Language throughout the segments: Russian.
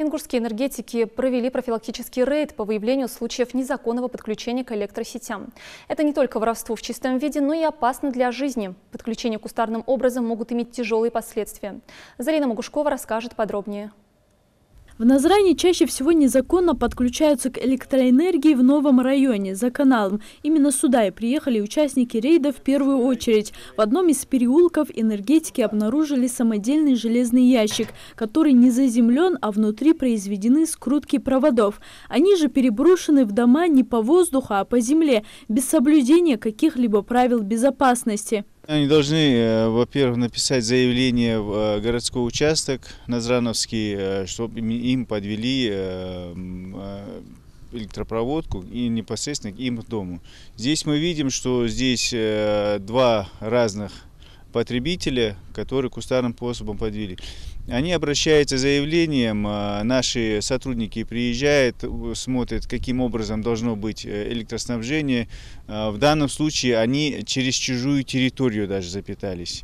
Ингушские энергетики провели профилактический рейд по выявлению случаев незаконного подключения к электросетям. Это не только воровство в чистом виде, но и опасно для жизни. Подключение кустарным образом могут иметь тяжелые последствия. Зарина Могушкова расскажет подробнее. В Назране чаще всего незаконно подключаются к электроэнергии в новом районе, за каналом. Именно сюда и приехали участники рейда в первую очередь. В одном из переулков энергетики обнаружили самодельный железный ящик, который не заземлен, а внутри произведены скрутки проводов. Они же переброшены в дома не по воздуху, а по земле, без соблюдения каких-либо правил безопасности. Они должны, во-первых, написать заявление в городской участок Назрановский, чтобы им подвели электропроводку и непосредственно к им дому. Здесь мы видим, что здесь два разных потребителя, которые кустарным способом подвели. Они обращаются с заявлением, наши сотрудники приезжают, смотрят, каким образом должно быть электроснабжение. В данном случае они через чужую территорию даже запитались.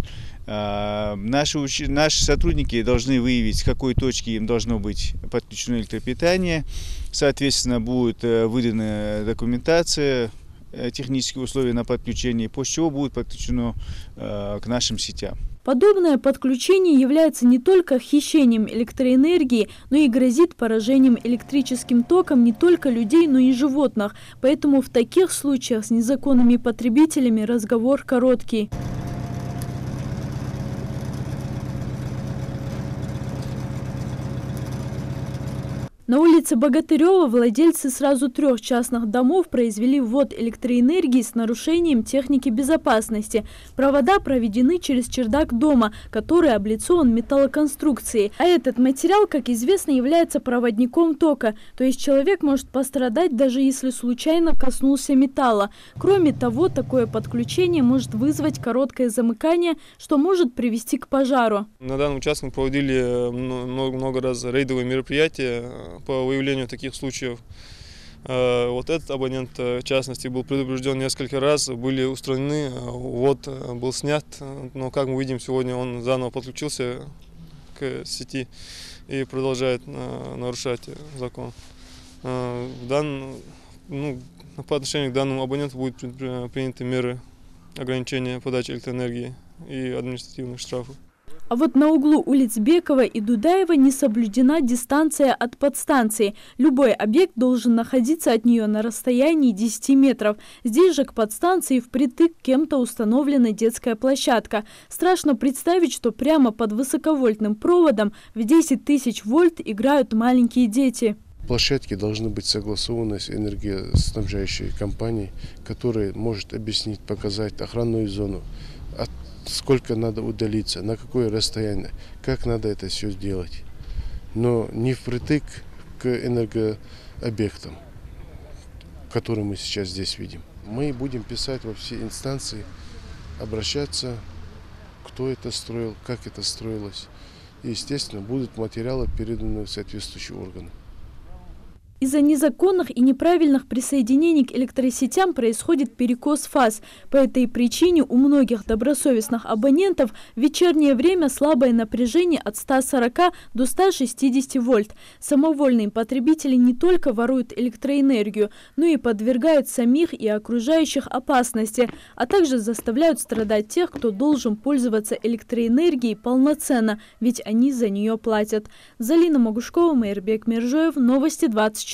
Наши сотрудники должны выявить, с какой точки им должно быть подключено электропитание. Соответственно, будет выдана документация, технические условия на подключение, после чего будет подключено к нашим сетям. Подобное подключение является не только хищением электроэнергии, но и грозит поражением электрическим током не только людей, но и животных. Поэтому в таких случаях с незаконными потребителями разговор короткий. На улице Богатырева владельцы сразу 3 частных домов произвели ввод электроэнергии с нарушением техники безопасности. Провода проведены через чердак дома, который облицован металлоконструкцией. А этот материал, как известно, является проводником тока. То есть человек может пострадать, даже если случайно коснулся металла. Кроме того, такое подключение может вызвать короткое замыкание, что может привести к пожару. На данном участке мы проводили много раз рейдовые мероприятия по выявлению таких случаев. Вот этот абонент, в частности, был предупрежден несколько раз, были устранены, ввод был снят, но, как мы видим, сегодня он заново подключился к сети и продолжает нарушать закон. По отношению к данному абоненту будут приняты меры ограничения подачи электроэнергии и административных штрафов. А вот на углу улиц Бекова и Дудаева не соблюдена дистанция от подстанции. Любой объект должен находиться от нее на расстоянии 10 метров. Здесь же к подстанции впритык кем-то установлена детская площадка. Страшно представить, что прямо под высоковольтным проводом в 10 тысяч вольт играют маленькие дети. Площадки должны быть согласованы с энергоснабжающей компанией, которая может объяснить, показать охранную зону, сколько надо удалиться, на какое расстояние, как надо это все сделать. Но не впритык к энергообъектам, которые мы сейчас здесь видим. Мы будем писать во все инстанции, обращаться, кто это строил, как это строилось. И, естественно, будут материалы переданы в соответствующие органы. Из-за незаконных и неправильных присоединений к электросетям происходит перекос фаз. По этой причине у многих добросовестных абонентов в вечернее время слабое напряжение от 140 до 160 вольт. Самовольные потребители не только воруют электроэнергию, но и подвергают самих и окружающих опасности, а также заставляют страдать тех, кто должен пользоваться электроэнергией полноценно, ведь они за нее платят. Зарина Могушкова, Майырбек Мержоев, Новости 24.